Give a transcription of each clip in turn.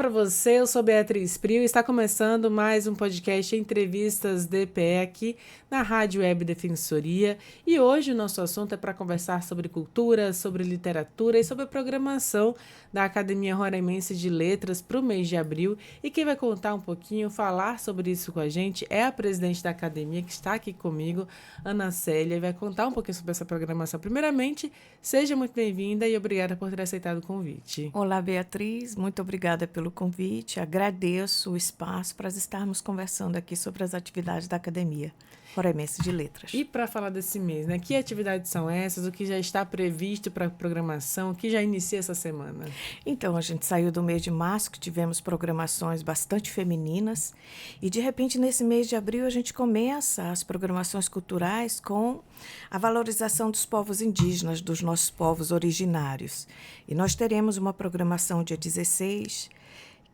para você, eu sou Beatriz Prio e está começando mais um podcast Entrevistas DPE aqui na Rádio Web Defensoria. E hoje o nosso assunto é para conversar sobre cultura, sobre literatura e sobre a programação da Academia Roraimense de Letras para o mês de abril. E quem vai contar um pouquinho, falar sobre isso com a gente é a presidente da academia que está aqui comigo, Ana Célia, e vai contar um pouquinho sobre essa programação. Primeiramente, seja muito bem-vinda e obrigada por ter aceitado o convite. Olá, Beatriz, muito obrigada pelo convite. Agradeço o espaço para estarmos conversando aqui sobre as atividades da Academia Roraimense de Letras. E para falar desse mês, né? Que atividades são essas? O que já está previsto para a programação? O que já inicia essa semana? Então, a gente saiu do mês de março, que tivemos programações bastante femininas, e de repente, nesse mês de abril, a gente começa as programações culturais com a valorização dos povos indígenas, dos nossos povos originários. E nós teremos uma programação dia 16,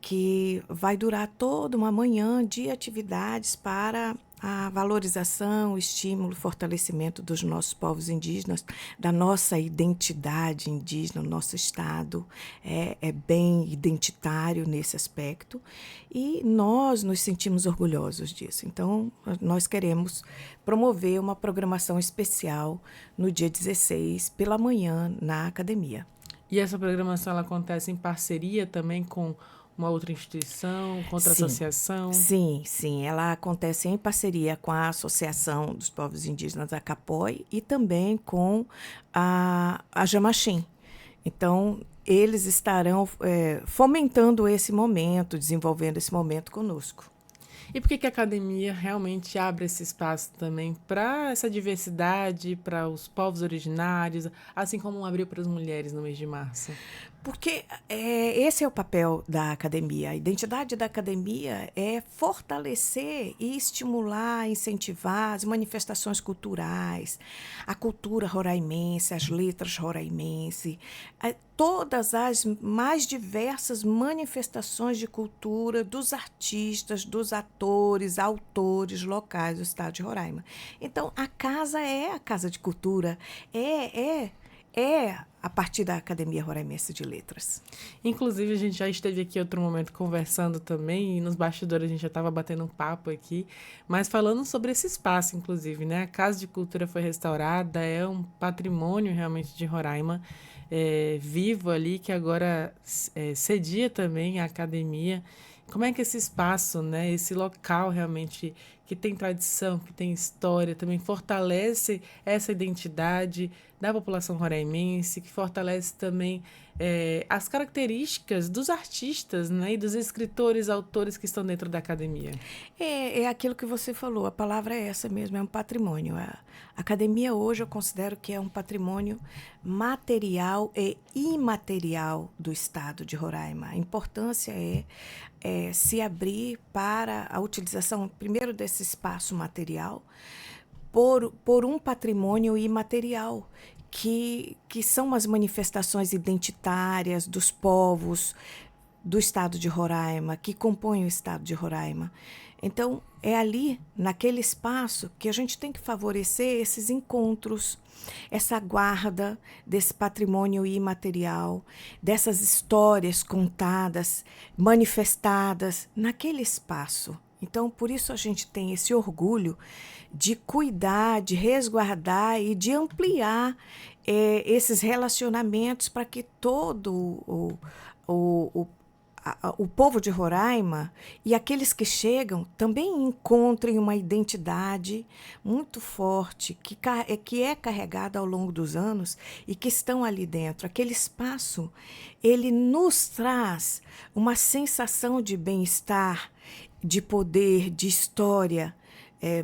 que vai durar toda uma manhã de atividades para a valorização, estímulo, fortalecimento dos nossos povos indígenas, da nossa identidade indígena, o nosso Estado é bem identitário nesse aspecto e nós nos sentimos orgulhosos disso. Então, nós queremos promover uma programação especial no dia 16, pela manhã, na academia. E essa programação ela acontece em parceria também com uma outra instituição, com outra associação? Sim. Ela acontece em parceria com a Associação dos Povos Indígenas Acapói e também com a Jamachim. Então, eles estarão fomentando esse momento, desenvolvendo esse momento conosco. E por que a academia realmente abre esse espaço também para essa diversidade, para os povos originários, assim como abriu para as mulheres no mês de março? Porque esse é o papel da academia. A identidade da academia é fortalecer e estimular, incentivar as manifestações culturais, a cultura roraimense, as letras roraimenses, todas as mais diversas manifestações de cultura dos artistas, dos atores, autores locais do estado de Roraima. Então, a casa é a casa de cultura, é a partir da Academia Roraimense de Letras. Inclusive, a gente já esteve aqui em outro momento conversando também, e nos bastidores a gente já estava batendo um papo aqui, mas falando sobre esse espaço, inclusive, né? A Casa de Cultura foi restaurada, é um patrimônio realmente de Roraima, vivo ali, que agora cedia também a academia. Como é que esse espaço, né, esse local realmente que tem tradição, que tem história, também fortalece essa identidade da população roraimense, que fortalece também as características dos artistas, né, e dos escritores, autores que estão dentro da academia? É aquilo que você falou, a palavra é essa mesmo, é um patrimônio. A academia hoje eu considero que é um patrimônio material e imaterial do estado de Roraima. A importância é se abrir para a utilização, primeiro, desse espaço material por um patrimônio imaterial, que são as manifestações identitárias dos povos do estado de Roraima, que compõem o estado de Roraima. Então, é ali, naquele espaço, que a gente tem que favorecer esses encontros, essa guarda desse patrimônio imaterial, dessas histórias contadas, manifestadas naquele espaço. Então, por isso a gente tem esse orgulho de cuidar, de resguardar e de ampliar esses relacionamentos para que todo o povo de Roraima e aqueles que chegam também encontrem uma identidade muito forte, que é carregada ao longo dos anos e que estão ali dentro. Aquele espaço, ele nos traz uma sensação de bem-estar, de poder, de história,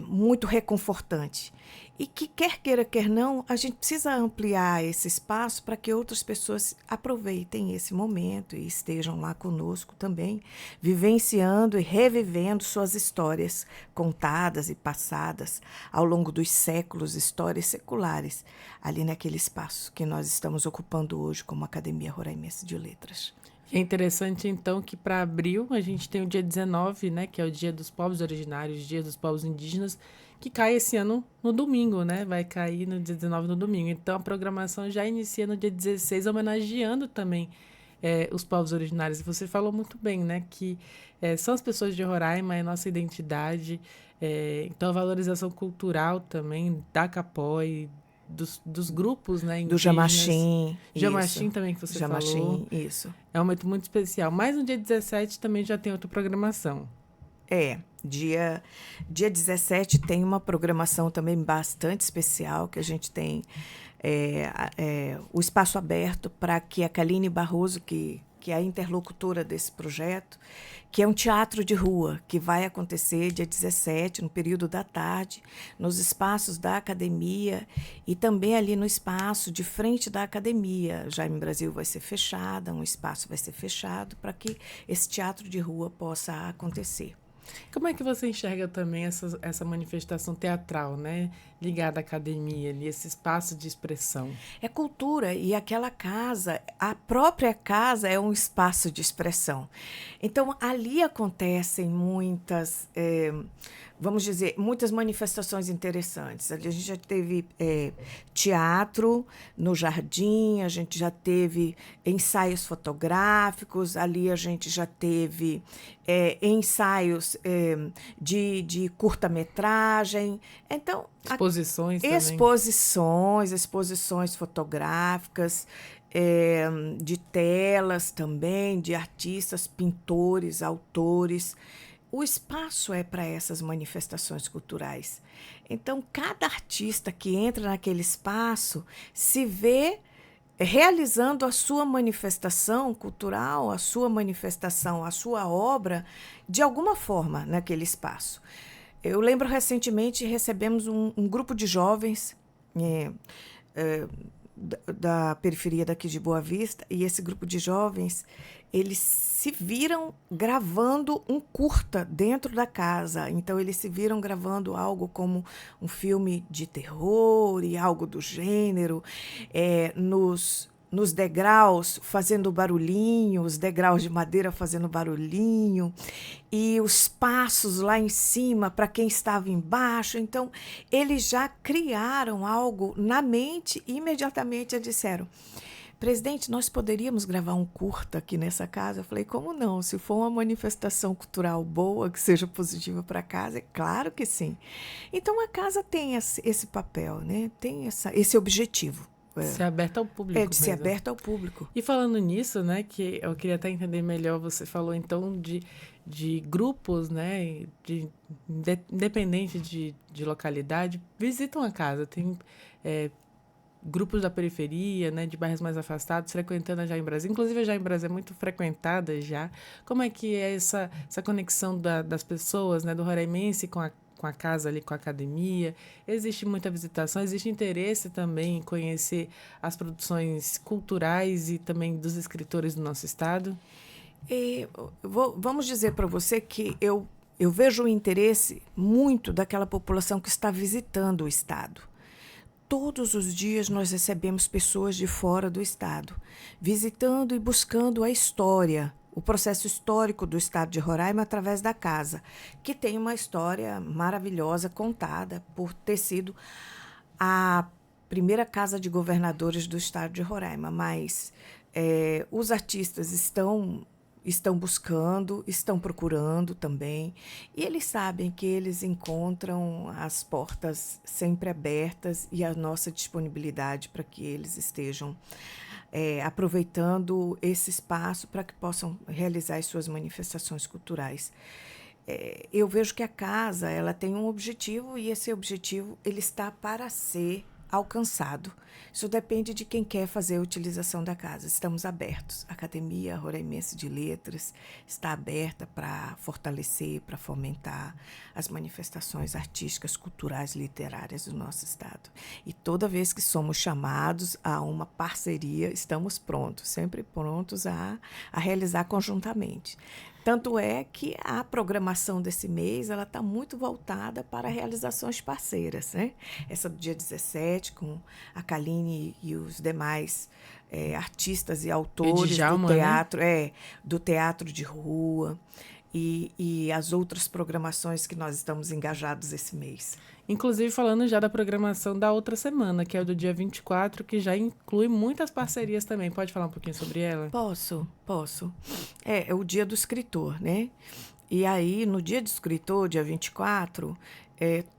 muito reconfortante. E que quer queira, quer não, a gente precisa ampliar esse espaço para que outras pessoas aproveitem esse momento e estejam lá conosco também, vivenciando e revivendo suas histórias contadas e passadas ao longo dos séculos, histórias seculares, ali naquele espaço que nós estamos ocupando hoje como Academia Roraimense de Letras. É interessante, então, que para abril a gente tem o dia 19, né, que é o Dia dos Povos Originários, Dia dos Povos Indígenas, que cai esse ano no domingo, né? Vai cair no dia 19 no domingo. Então, a programação já inicia no dia 16, homenageando também os povos originários. Você falou muito bem, né, que são as pessoas de Roraima, é nossa identidade, então a valorização cultural também da Capoi, dos grupos, né, Do indígenas. Jamachim, isso. Jamachim também, que você falou. Jamachim, isso. É um momento muito especial. Mas no dia 17 também já tem outra programação. Dia 17 tem uma programação também bastante especial, que a gente tem o espaço aberto para que a Kaline Barroso, que é a interlocutora desse projeto, que é um teatro de rua, que vai acontecer dia 17, no período da tarde, nos espaços da academia e também ali no espaço de frente da academia. Jaime Brasil vai ser fechada, um espaço vai ser fechado para que esse teatro de rua possa acontecer. Como é que você enxerga também essa manifestação teatral, né? Ligada à academia, ali, esse espaço de expressão? É cultura, e aquela casa, a própria casa é um espaço de expressão. Então, ali acontecem muitas, vamos dizer, muitas manifestações interessantes. Ali a gente já teve teatro no jardim, a gente já teve ensaios fotográficos, ali a gente já teve ensaios de curta-metragem. Então, exposições também. Exposições fotográficas, de telas também, de artistas, pintores, autores. O espaço é para essas manifestações culturais. Então, cada artista que entra naquele espaço se vê realizando a sua manifestação cultural, a sua manifestação, a sua obra, de alguma forma naquele espaço. Eu lembro recentemente recebemos um grupo de jovens da periferia daqui de Boa Vista, e esse grupo de jovens, eles se viram gravando um curta dentro da casa. Então, eles se viram gravando algo como um filme de terror e algo do gênero, nos degraus fazendo barulhinho, os degraus de madeira fazendo barulhinho, e os passos lá em cima para quem estava embaixo. Então, eles já criaram algo na mente e imediatamente disseram: presidente, nós poderíamos gravar um curta aqui nessa casa? Eu falei: como não? Se for uma manifestação cultural boa, que seja positiva para a casa, é claro que sim. Então, a casa tem esse papel, né? Tem esse objetivo. Ser aberta ao público. De ser aberta ao público. E falando nisso, né, que eu queria até entender melhor, você falou então de grupos, né, independente de localidade, visitam a casa. Tem grupos da periferia, né, de bairros mais afastados, frequentando a Jaime Brasil. Inclusive, a Jaime Brasil é muito frequentada já. Como é que é essa conexão das pessoas, né, do roraimense com a casa ali, com a academia? Existe muita visitação, existe interesse também em conhecer as produções culturais e também dos escritores do nosso estado? Vamos dizer para você que eu vejo o interesse muito daquela população que está visitando o estado. Todos os dias nós recebemos pessoas de fora do estado, visitando e buscando a história, o processo histórico do estado de Roraima através da casa, que tem uma história maravilhosa contada por ter sido a primeira casa de governadores do estado de Roraima. Mas os artistas estão buscando, estão procurando também, e eles sabem que eles encontram as portas sempre abertas e a nossa disponibilidade para que eles estejam aproveitando esse espaço para que possam realizar as suas manifestações culturais. Eu vejo que a casa ela tem um objetivo, e esse objetivo ele está para ser alcançado. Isso depende de quem quer fazer a utilização da casa. Estamos abertos. A Academia Roraimense de Letras está aberta para fortalecer, para fomentar as manifestações artísticas, culturais, literárias do nosso estado. E toda vez que somos chamados a uma parceria, estamos prontos, sempre prontos a realizar conjuntamente. Tanto é que a programação desse mês ela está muito voltada para realizações parceiras, né? Essa do dia 17, com a Kaline e os demais artistas e autores do teatro, do teatro de rua. e as outras programações que nós estamos engajados esse mês. Inclusive, falando já da programação da outra semana, que é o do dia 24, que já inclui muitas parcerias também. Pode falar um pouquinho sobre ela? Posso. É o dia do escritor, né? E aí, no dia do escritor, dia 24,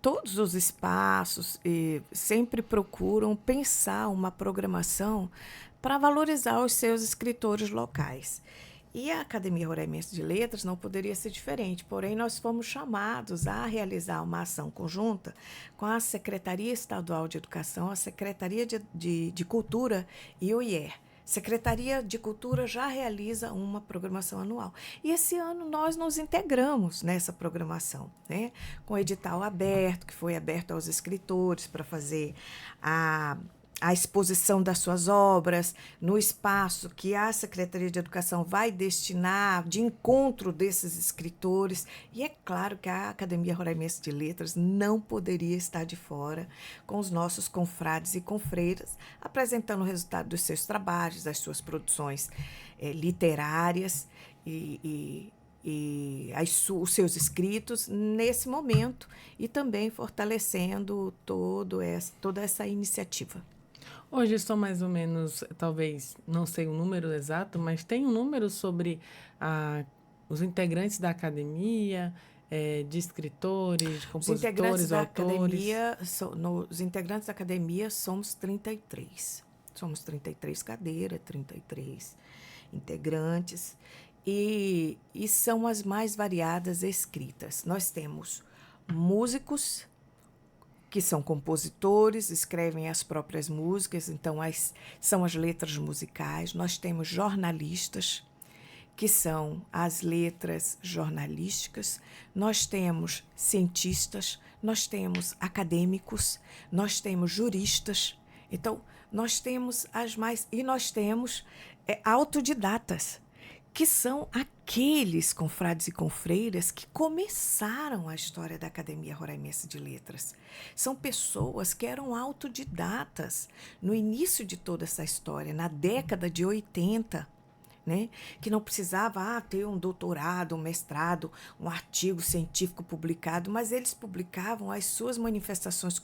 todos os espaços sempre procuram pensar uma programação para valorizar os seus escritores locais. E a Academia Roraimense de Letras não poderia ser diferente, porém nós fomos chamados a realizar uma ação conjunta com a Secretaria Estadual de Educação, a Secretaria de Cultura e o IER. Secretaria de Cultura já realiza uma programação anual. E esse ano nós nos integramos nessa programação, né? Com edital aberto, que foi aberto aos escritores para fazer a exposição das suas obras no espaço que a Secretaria de Educação vai destinar de encontro desses escritores. E é claro que a Academia Roraimense de Letras não poderia estar de fora, com os nossos confrades e confreiras, apresentando o resultado dos seus trabalhos, das suas produções literárias e os seus escritos nesse momento, e também fortalecendo toda essa iniciativa. Hoje são mais ou menos, talvez, não sei o número exato, mas tem um número sobre os integrantes da academia, de escritores, de compositores, autores. Os integrantes da academia somos 33. Somos 33 cadeiras, 33 integrantes, e são as mais variadas escritas. Nós temos músicos, que são compositores, escrevem as próprias músicas, então são as letras musicais. Nós temos jornalistas, que são as letras jornalísticas. Nós temos cientistas, nós temos acadêmicos, nós temos juristas. Então, nós temos e nós temos autodidatas, que são aqueles confrades e confreiras que começaram a história da Academia Roraimense de Letras. São pessoas que eram autodidatas no início de toda essa história, na década de 80, né? Que não precisava ter um doutorado, um mestrado, um artigo científico publicado, mas eles publicavam as suas manifestações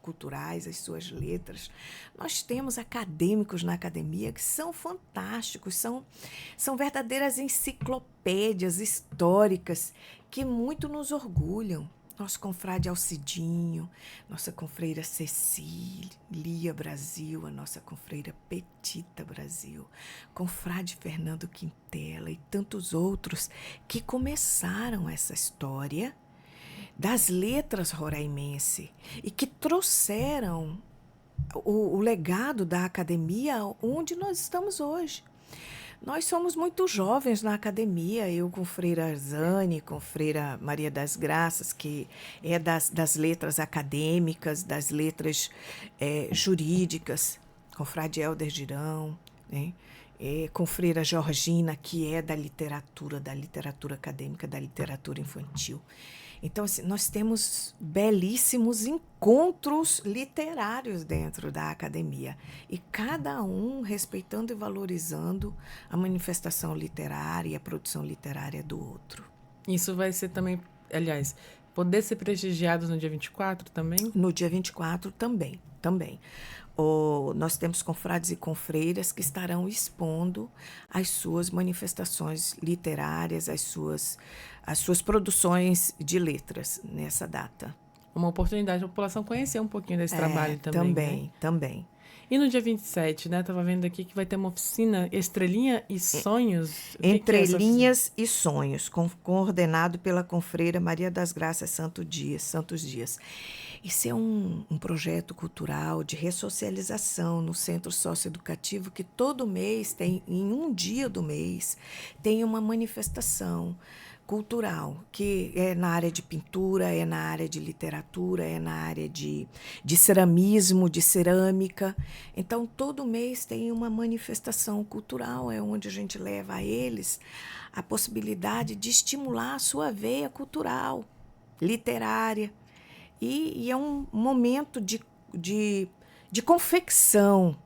culturais, as suas letras. Nós temos acadêmicos na academia que são fantásticos, são verdadeiras enciclopédias históricas que muito nos orgulham. Nosso confrade Alcidinho, nossa confreira Cecília Brasil, a nossa confreira Petita Brasil, confrade Fernando Quintela e tantos outros que começaram essa história das letras roraimense e que trouxeram o legado da academia onde nós estamos hoje. Nós somos muito jovens na academia, eu com freira Arzani, com freira Maria das Graças, que é das letras acadêmicas, das letras jurídicas, com frade Helder Girão, né? Com freira Georgina, que é da literatura acadêmica, da literatura infantil. Então, assim, nós temos belíssimos encontros literários dentro da academia, e cada um respeitando e valorizando a manifestação literária e a produção literária do outro. Isso vai ser também, aliás, poder ser prestigiados no dia 24 também? No dia 24 também. Nós temos confrades e confreiras que estarão expondo as suas manifestações literárias, as suas produções de letras nessa data. Uma oportunidade da população conhecer um pouquinho desse trabalho também. Também. E no dia 27, né? Estava vendo aqui que vai ter uma oficina Estrelinha e Sonhos. Entre Linhas e Sonhos, coordenado pela confreira Maria das Graças Santos Dias. Esse é um projeto cultural de ressocialização no centro socioeducativo que todo mês tem, em um dia do mês, tem uma manifestação cultural, que é na área de pintura, é na área de literatura, é na área de ceramismo, de cerâmica. Então, todo mês tem uma manifestação cultural, é onde a gente leva a eles a possibilidade de estimular a sua veia cultural, literária. E é um momento de confecção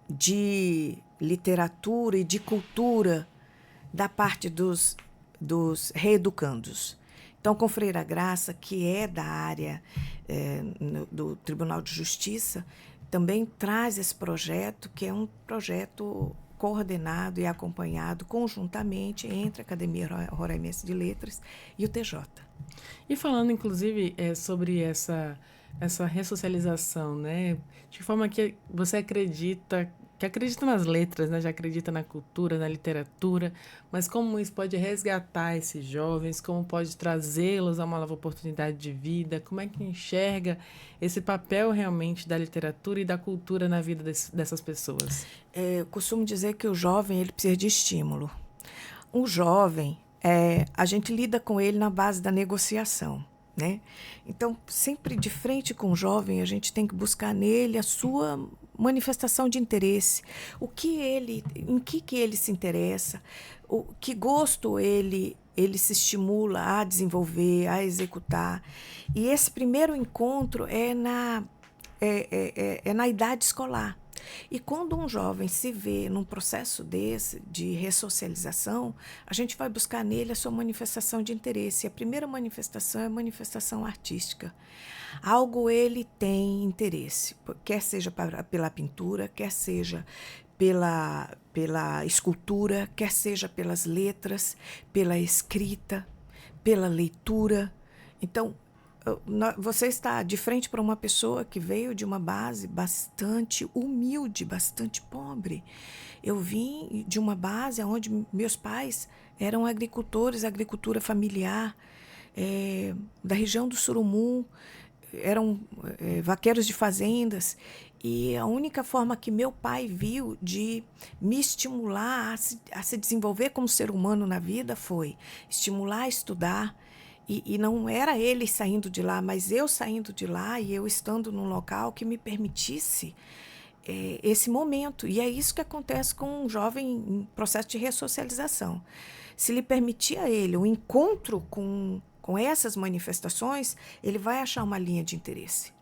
de literatura e de cultura da parte dos dos reeducandos. Então, com Freira Graça, que é da área do Tribunal de Justiça, também traz esse projeto, que é um projeto coordenado e acompanhado conjuntamente entre a Academia Roraimense de Letras e o TJ. E falando, inclusive, sobre essa ressocialização, né? De que forma que você acredita nas letras, né? Já acredita na cultura, na literatura, mas como isso pode resgatar esses jovens, como pode trazê-los a uma nova oportunidade de vida, como é que enxerga esse papel realmente da literatura e da cultura na vida dessas pessoas? Eu costumo dizer que o jovem ele precisa de estímulo. Um jovem, a gente lida com ele na base da negociação, né? Então, sempre de frente com o jovem, a gente tem que buscar nele a sua manifestação de interesse, em que ele se interessa, que gosto ele se estimula a desenvolver, a executar. E esse primeiro encontro é na idade escolar. E quando um jovem se vê num processo desse, de ressocialização, a gente vai buscar nele a sua manifestação de interesse. E a primeira manifestação é a manifestação artística. Algo ele tem interesse, quer seja pela pintura, quer seja pela escultura, quer seja pelas letras, pela escrita, pela leitura. Então, você está de frente para uma pessoa que veio de uma base bastante humilde, bastante pobre. Eu vim de uma base onde meus pais eram agricultores, agricultura familiar, da região do Surumum, eram vaqueiros de fazendas. E a única forma que meu pai viu de me estimular a se desenvolver como ser humano na vida foi estimular a estudar. E não era ele saindo de lá, mas eu saindo de lá e eu estando num local que me permitisse esse momento. E é isso que acontece com um jovem em processo de ressocialização. Se lhe permitir a ele o encontro com essas manifestações, ele vai achar uma linha de interesse.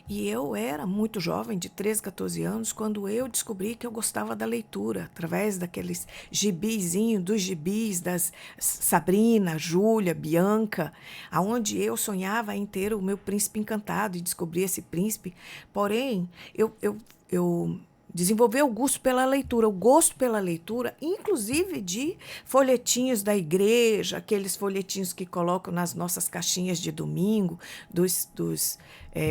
E eu era muito jovem, de 13, 14 anos, quando eu descobri que eu gostava da leitura, através daqueles gibizinhos, dos gibis das Sabrina, Júlia, Bianca, aonde eu sonhava em ter o meu príncipe encantado e descobrir esse príncipe. Porém, eu desenvolver o gosto pela leitura, inclusive de folhetinhos da igreja, aqueles folhetinhos que colocam nas nossas caixinhas de domingo, dos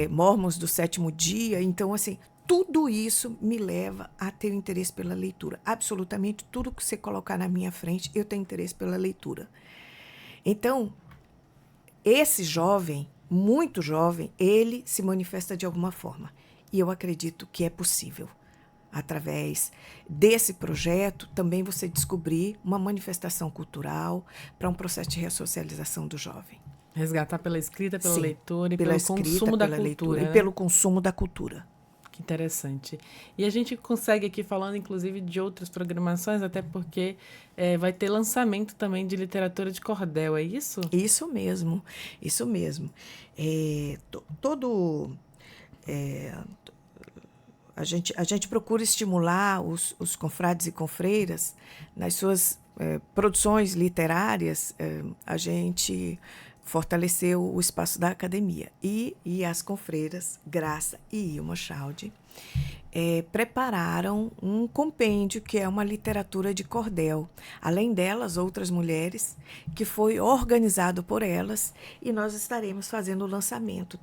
mormons do sétimo dia. Então, assim, tudo isso me leva a ter interesse pela leitura. Absolutamente tudo que você colocar na minha frente, eu tenho interesse pela leitura. Então, esse jovem, muito jovem, ele se manifesta de alguma forma. E eu acredito que é possível. Através desse projeto, também você descobrir uma manifestação cultural para um processo de ressocialização do jovem. Resgatar pela escrita, pela Sim, leitura e pela pelo escrita, consumo da pela cultura. leitura, né? e pelo consumo da cultura. Que interessante. E a gente consegue aqui, falando inclusive de outras programações, até porque vai ter lançamento também de literatura de cordel, é isso? Isso mesmo, isso mesmo. A gente procura estimular os confrades e confreiras nas suas produções literárias. A gente fortaleceu o espaço da academia. E as confreiras, Graça e Ilma Chaldi, prepararam um compêndio que é uma literatura de cordel. Além delas, outras mulheres, que foi organizado por elas, e nós estaremos fazendo o lançamento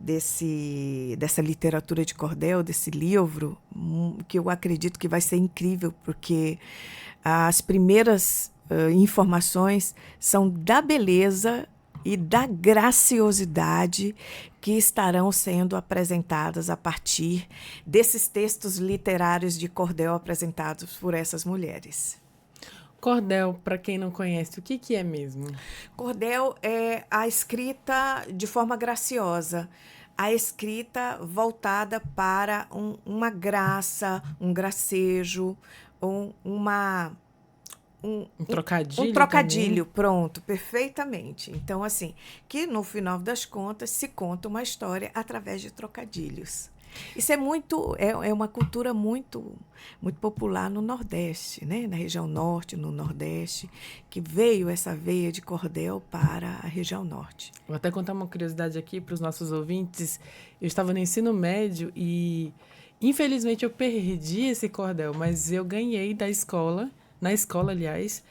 dessa literatura de cordel, desse livro, que eu acredito que vai ser incrível, porque as primeiras informações são da beleza e da graciosidade que estarão sendo apresentadas a partir desses textos literários de cordel apresentados por essas mulheres. Cordel, para quem não conhece, o que é mesmo? Cordel é a escrita de forma graciosa, a escrita voltada para uma graça, um gracejo, um trocadilho. Um trocadilho, também. Pronto, perfeitamente. Então, assim, que no final das contas se conta uma história através de trocadilhos. Isso é uma cultura muito popular no Nordeste, né? Na região Norte, no Nordeste, que veio essa veia de cordel para a região Norte. Vou até contar uma curiosidade aqui para os nossos ouvintes. Eu estava no ensino médio e, infelizmente, eu perdi esse cordel, mas eu ganhei da escola, na escola, aliás.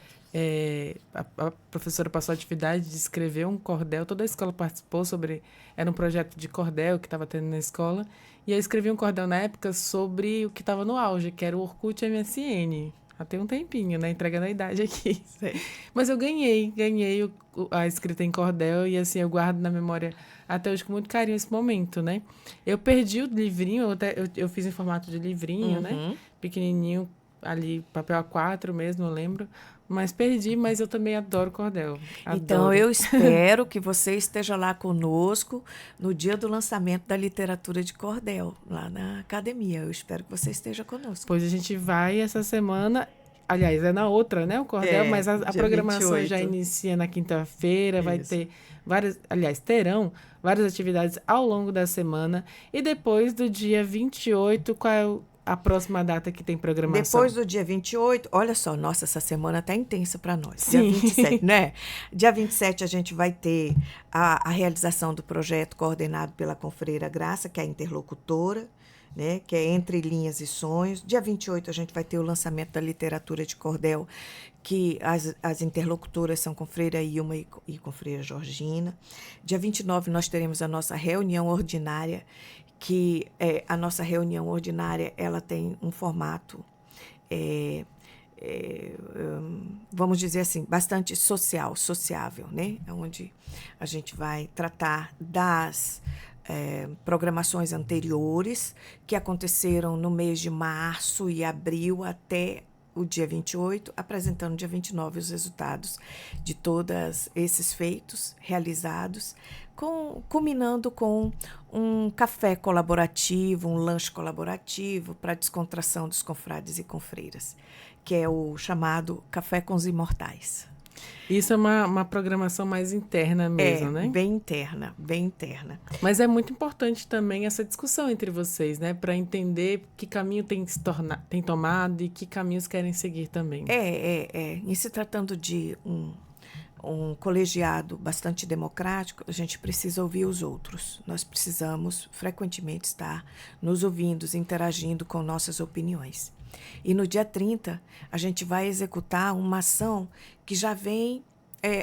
A professora passou a atividade de escrever um cordel, toda a escola participou sobre. Era um projeto de cordel que estava tendo na escola. E eu escrevi um cordel na época sobre o que estava no auge, que era o Orkut MSN. Até um tempinho, né? Entregando a idade aqui. Mas eu ganhei a escrita em cordel e assim, eu guardo na memória até hoje com muito carinho esse momento, né? Eu perdi o livrinho, eu fiz em formato de livrinho, né? Pequenininho, ali, papel A4 mesmo, eu lembro. Mas perdi, mas eu também adoro cordel. Então, Adoro. eu espero que você esteja lá conosco no dia do lançamento da literatura de cordel, lá na academia. Eu espero que você esteja conosco. Pois a gente vai essa semana. Aliás, é na outra, né? O cordel, mas a dia programação 28. já inicia na quinta-feira, vai ter várias. Aliás, terão várias atividades ao longo da semana. E depois do dia 28, qual é a próxima data que tem programação? Depois do dia 28, olha só, nossa, essa semana tá intensa para nós. Sim. Dia 27, né? Dia 27 a gente vai ter a realização do projeto coordenado pela Confreira Graça, que é a interlocutora, né? Que é Entre Linhas e Sonhos. Dia 28 a gente vai ter o lançamento da literatura de cordel, que as interlocutoras são Confreira Ilma e Confreira Georgina. Dia 29 nós teremos a nossa reunião ordinária, que a nossa reunião ordinária ela tem um formato, vamos dizer assim, bastante sociável, né? Onde a gente vai tratar das programações anteriores que aconteceram no mês de março e abril até o dia 28, apresentando no dia 29 os resultados de todos esses feitos realizados, culminando com um café colaborativo, um lanche colaborativo para a descontração dos confrades e confreiras, que é o chamado Café com os Imortais. Isso é uma programação mais interna mesmo, né? Bem interna, bem interna. Mas é muito importante também essa discussão entre vocês, né? Para entender que caminho tem tomado e que caminhos querem seguir também. Em se tratando de um colegiado bastante democrático, a gente precisa ouvir os outros. Nós precisamos frequentemente estar nos ouvindo, interagindo com nossas opiniões. E no dia 30, a gente vai executar uma ação que já vem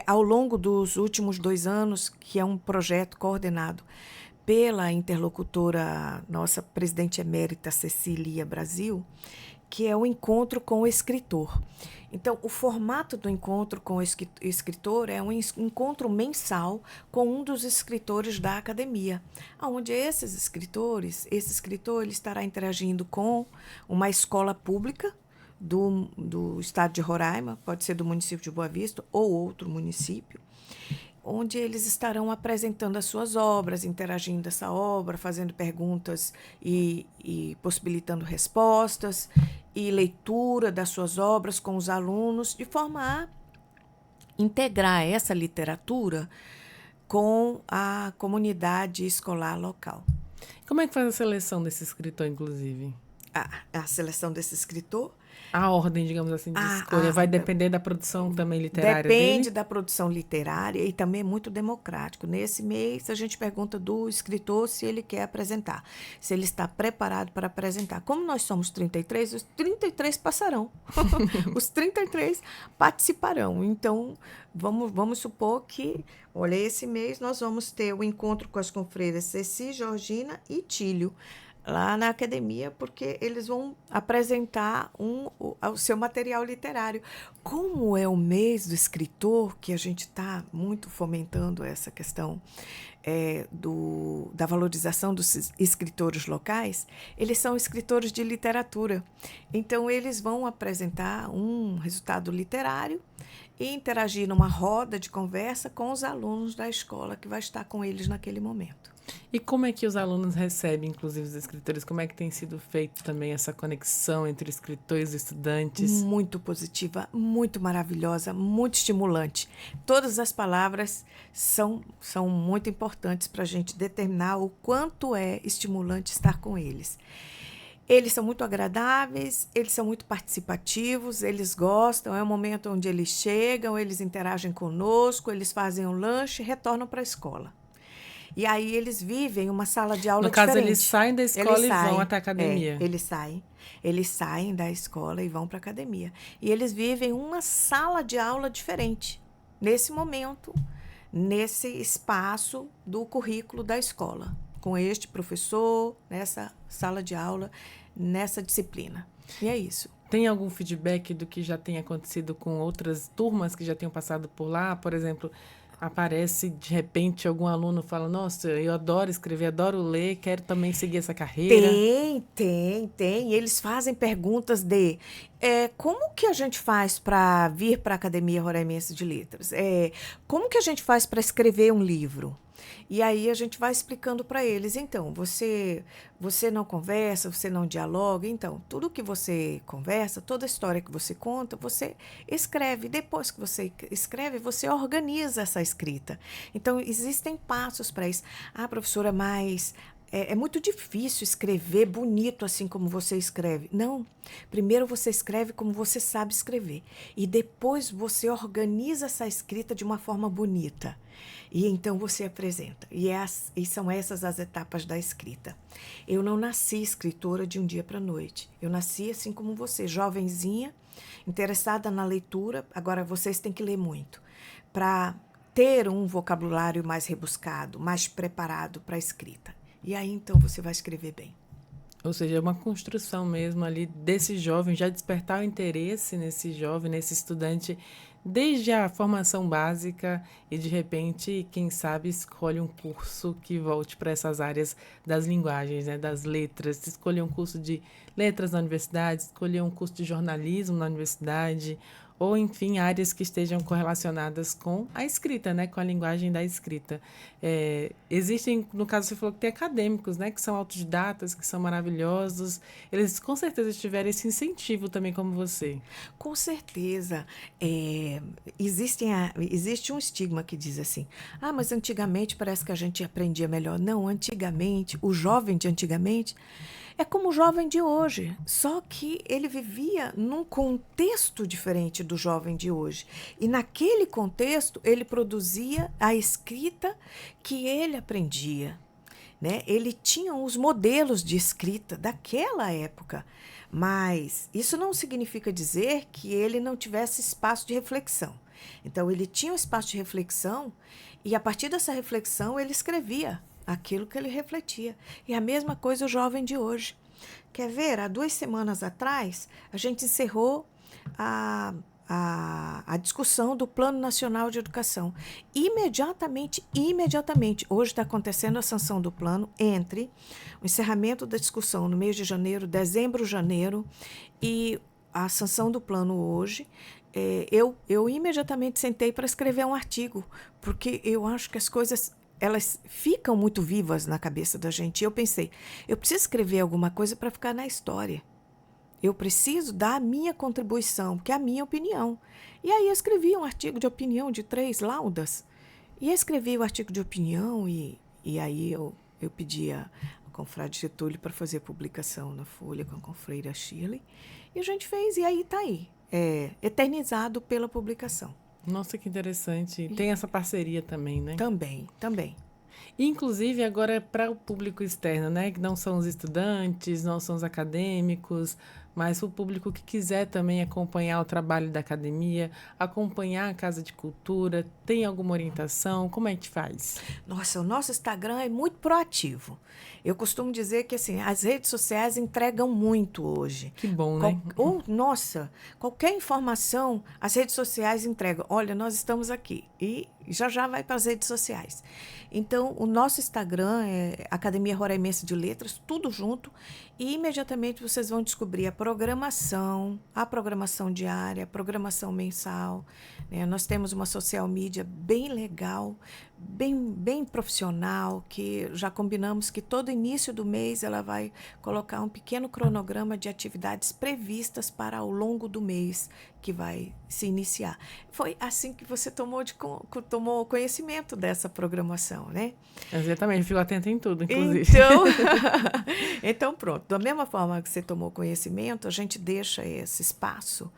ao longo dos últimos 2 anos, que é um projeto coordenado pela interlocutora, nossa presidente emérita Cecília Brasil, que é o encontro com o escritor. Então, o formato do encontro com o escritor é um encontro mensal com um dos escritores da academia, onde esse escritor ele estará interagindo com uma escola pública do estado de Roraima, pode ser do município de Boa Vista ou outro município, onde eles estarão apresentando as suas obras, interagindo essa obra, fazendo perguntas e possibilitando respostas e leitura das suas obras com os alunos, de forma a integrar essa literatura com a comunidade escolar local. Como é que faz a seleção desse escritor, inclusive? A seleção desse escritor? A ordem, digamos assim, de escolha vai depender da produção também literária Depende dele? da produção literária e também é muito democrático. Nesse mês, a gente pergunta do escritor se ele quer apresentar, se ele está preparado para apresentar. Como nós somos 33, os 33 passarão. Os 33 participarão. Então, vamos supor que, olha, esse mês nós vamos ter o encontro com as confreiras Ceci, Georgina e Tílio, lá na academia, porque eles vão apresentar o seu material literário. Como é o mês do escritor, que a gente está muito fomentando essa questão da valorização dos escritores locais, eles são escritores de literatura. Então, eles vão apresentar um resultado literário e interagir numa roda de conversa com os alunos da escola que vai estar com eles naquele momento. E como é que os alunos recebem, inclusive os escritores? Como é que tem sido feito também essa conexão entre escritores e estudantes? Muito positiva, muito maravilhosa, muito estimulante. Todas as palavras são muito importantes para a gente determinar o quanto é estimulante estar com eles. Eles são muito agradáveis, eles são muito participativos, eles gostam, é um momento onde eles chegam, eles interagem conosco, eles fazem um lanche e retornam para a escola. E aí eles vivem uma sala de aula No caso, diferente. eles saem da escola e vão até a academia. Eles saem. Eles saem da escola e vão para a academia. E eles vivem uma sala de aula diferente, nesse momento, nesse espaço do currículo da escola, com este professor, nessa sala de aula, nessa disciplina. E é isso. Tem algum feedback do que já tem acontecido com outras turmas que já tenham passado por lá? Por exemplo, aparece de repente algum aluno fala: Nossa, eu adoro escrever, adoro ler, quero também seguir essa carreira. Tem. Eles fazem perguntas de como que a gente faz para vir para a Academia Roraimense de Letras? Como que a gente faz para escrever um livro? E aí a gente vai explicando para eles. Então, você não conversa, você não dialoga. Então, tudo que você conversa, toda a história que você conta, você escreve. Depois que você escreve, você organiza essa escrita. Então, existem passos para isso. Ah, professora, mas é muito difícil escrever bonito assim como você escreve. Não. Primeiro você escreve como você sabe escrever. E depois você organiza essa escrita de uma forma bonita. E então você apresenta. E são essas as etapas da escrita. Eu não nasci escritora de um dia para a noite. Eu nasci assim como você, jovenzinha, interessada na leitura. Agora vocês têm que ler muito para ter um vocabulário mais rebuscado, mais preparado para a escrita. E aí, então, você vai escrever bem. Ou seja, é uma construção mesmo ali desse jovem, já despertar o interesse nesse jovem, nesse estudante, desde a formação básica e, de repente, quem sabe, escolhe um curso que volte para essas áreas das linguagens, né, das letras. Escolher um curso de letras na universidade, escolher um curso de jornalismo na universidade, ou, enfim, áreas que estejam correlacionadas com a escrita, né, com a linguagem da escrita. Existem, no caso, você falou que tem acadêmicos, né, que são autodidatas, que são maravilhosos. Eles, com certeza, tiveram esse incentivo também, como você. Com certeza. Existe um estigma que diz assim, mas antigamente parece que a gente aprendia melhor. Não, antigamente, o jovem de antigamente é como o jovem de hoje, só que ele vivia num contexto diferente do jovem de hoje. E naquele contexto, ele produzia a escrita que ele aprendia. Né? Ele tinha os modelos de escrita daquela época, mas isso não significa dizer que ele não tivesse espaço de reflexão. Então, ele tinha um espaço de reflexão e, a partir dessa reflexão, ele escrevia aquilo que ele refletia. E a mesma coisa o jovem de hoje. Quer ver? Há 2 semanas atrás, a gente encerrou a discussão do Plano Nacional de Educação. Imediatamente, hoje está acontecendo a sanção do plano entre o encerramento da discussão no mês de janeiro, dezembro, janeiro, e a sanção do plano hoje. Eu imediatamente sentei para escrever um artigo, porque eu acho que as coisas elas ficam muito vivas na cabeça da gente. E eu pensei, eu preciso escrever alguma coisa para ficar na história. Eu preciso dar a minha contribuição, que é a minha opinião. E aí eu escrevi um artigo de opinião de 3 laudas. E eu escrevi o artigo de opinião e aí eu pedi a confrade Getúlio para fazer publicação na Folha com a confreira Shirley. E a gente fez, e aí está aí, eternizado pela publicação. Nossa, que interessante. Tem essa parceria também, né? Também. Inclusive, agora para o público externo, né? Que não são os estudantes, não são os acadêmicos, mas o público que quiser também acompanhar o trabalho da academia, acompanhar a Casa de Cultura, tem alguma orientação? Como é que faz? Nossa, o nosso Instagram é muito proativo. Eu costumo dizer que assim, as redes sociais entregam muito hoje. Que bom, né? Nossa, qualquer informação, as redes sociais entregam. Olha, nós estamos aqui. E já vai para as redes sociais. Então, o nosso Instagram é Academia Roraimense de Letras, tudo junto, e imediatamente vocês vão descobrir a programação diária, a programação mensal. Né? Nós temos uma social media bem legal, bem profissional, que já combinamos que todo início do mês ela vai colocar um pequeno cronograma de atividades previstas para ao longo do mês que vai se iniciar. Foi assim que você tomou conhecimento dessa programação, né? Exatamente, fico atenta em tudo, inclusive. Então, então, pronto. Da mesma forma que você tomou conhecimento, a gente deixa esse espaço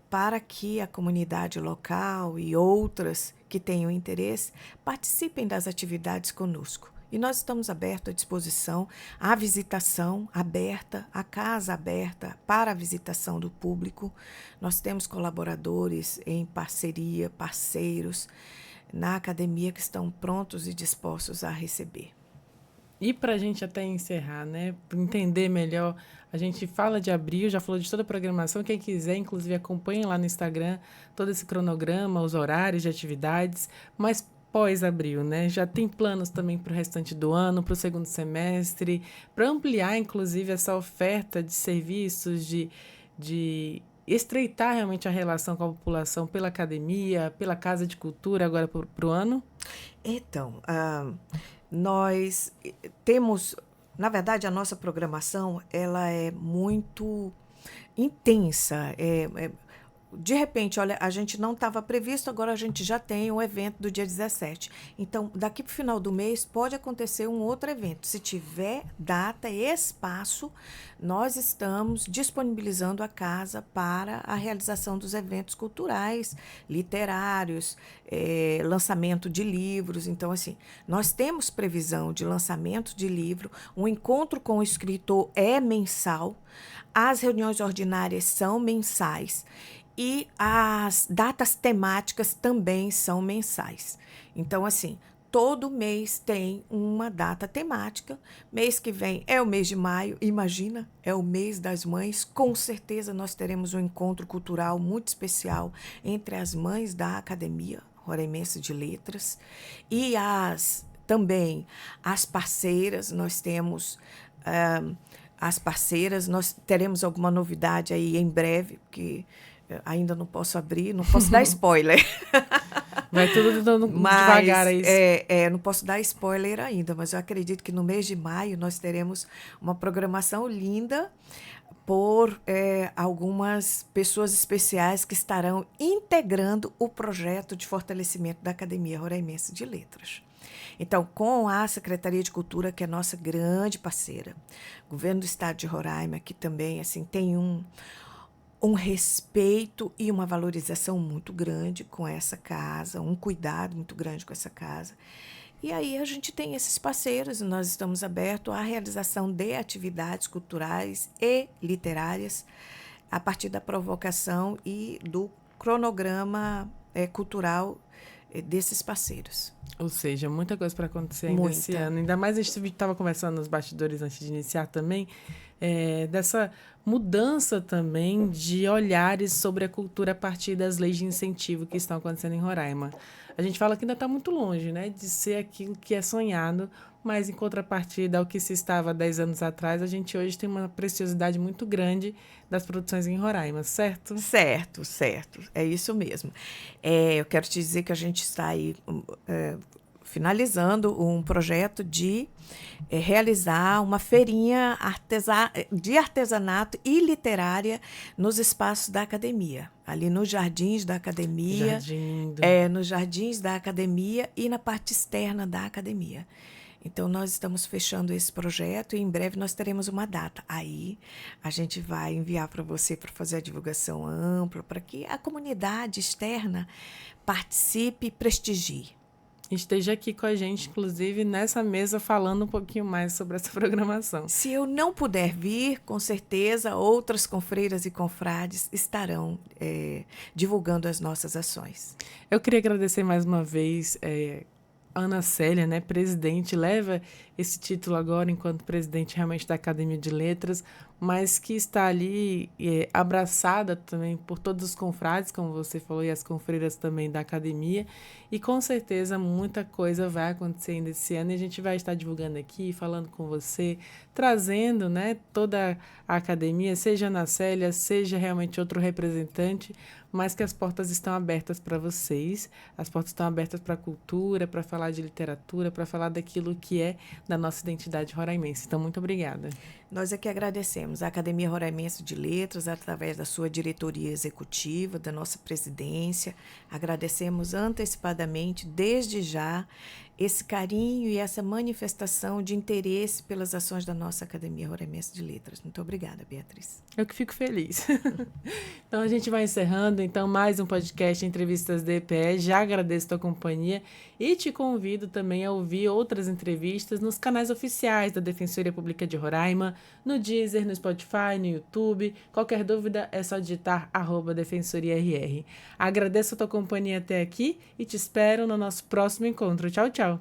para que a comunidade local e outras que tenham interesse participem das atividades conosco. E nós estamos abertos à disposição, à visitação aberta, a casa aberta para a visitação do público. Nós temos colaboradores em parceria, parceiros na academia que estão prontos e dispostos a receber. E para a gente até encerrar, né, entender melhor, a gente fala de abril, já falou de toda a programação, quem quiser, inclusive, acompanhe lá no Instagram todo esse cronograma, os horários de atividades, mas pós-abril, né, já tem planos também para o restante do ano, para o segundo semestre, para ampliar, inclusive, essa oferta de serviços, de estreitar realmente a relação com a população pela academia, pela Casa de Cultura, agora para o ano? Então, nós temos, na verdade, a nossa programação ela é muito intensa. De repente, olha, a gente não estava previsto, agora a gente já tem um evento do dia 17. Então, daqui para o final do mês, pode acontecer um outro evento. Se tiver data e espaço, nós estamos disponibilizando a casa para a realização dos eventos culturais, literários, lançamento de livros. Então, assim, nós temos previsão de lançamento de livro, um encontro com o escritor é mensal, as reuniões ordinárias são mensais, e as datas temáticas também são mensais. Então, assim, todo mês tem uma data temática. Mês que vem é o mês de maio, imagina, é o mês das mães. Com certeza nós teremos um encontro cultural muito especial entre as mães da Academia Roraimense de Letras e também as parceiras. Nós temos as parceiras, nós teremos alguma novidade aí em breve, porque ainda não posso abrir, não posso dar spoiler. Vai tudo dando devagar aí. Não posso dar spoiler ainda, mas eu acredito que no mês de maio nós teremos uma programação linda por algumas pessoas especiais que estarão integrando o projeto de fortalecimento da Academia Roraimense de Letras. Então, com a Secretaria de Cultura, que é nossa grande parceira, o Governo do Estado de Roraima, que também assim, tem um respeito e uma valorização muito grande com essa casa, um cuidado muito grande com essa casa. E aí a gente tem esses parceiros, nós estamos abertos à realização de atividades culturais e literárias a partir da provocação e do cronograma cultural desses parceiros. Ou seja, muita coisa para acontecer ainda esse ano. Ainda mais a gente estava conversando nos bastidores antes de iniciar também, dessa mudança também de olhares sobre a cultura a partir das leis de incentivo que estão acontecendo em Roraima. A gente fala que ainda está muito longe, né, de ser aquilo que é sonhado, mas em contrapartida ao que se estava 10 anos atrás, a gente hoje tem uma preciosidade muito grande das produções em Roraima, certo? Certo. É isso mesmo. Eu quero te dizer que a gente está aí finalizando um projeto de realizar uma feirinha de artesanato e literária nos espaços da academia, ali nos jardins da academia, nos jardins da academia e na parte externa da academia. Então, nós estamos fechando esse projeto e em breve nós teremos uma data. Aí, a gente vai enviar para você para fazer a divulgação ampla, para que a comunidade externa participe e prestigie. Esteja aqui com a gente, inclusive, nessa mesa, falando um pouquinho mais sobre essa programação. Se eu não puder vir, com certeza, outras confreiras e confrades estarão divulgando as nossas ações. Eu queria agradecer mais uma vez Ana Célia, né, presidente, leva esse título agora enquanto presidente realmente da Academia de Letras, mas que está ali abraçada também por todos os confrades, como você falou, e as confreiras também da academia, e com certeza muita coisa vai acontecer ainda esse ano, e a gente vai estar divulgando aqui, falando com você, trazendo, né, toda a academia, seja na Célia, seja realmente outro representante, mas que as portas estão abertas para vocês, as portas estão abertas para a cultura, para falar de literatura, para falar daquilo que é da nossa identidade roraimense. Então, muito obrigada. Nós aqui agradecemos a Academia Roraimense de Letras, através da sua diretoria executiva, da nossa presidência. Agradecemos antecipadamente, desde já, esse carinho e essa manifestação de interesse pelas ações da nossa Academia Roraimense de Letras. Muito obrigada, Beatriz. Eu que fico feliz. Então, a gente vai encerrando, então, mais um podcast Entrevistas DPE. Já agradeço a tua companhia e te convido também a ouvir outras entrevistas nos canais oficiais da Defensoria Pública de Roraima, no Deezer, no Spotify, no YouTube. Qualquer dúvida é só digitar @defensoriarr. Agradeço a tua companhia até aqui e te espero no nosso próximo encontro. Tchau, tchau.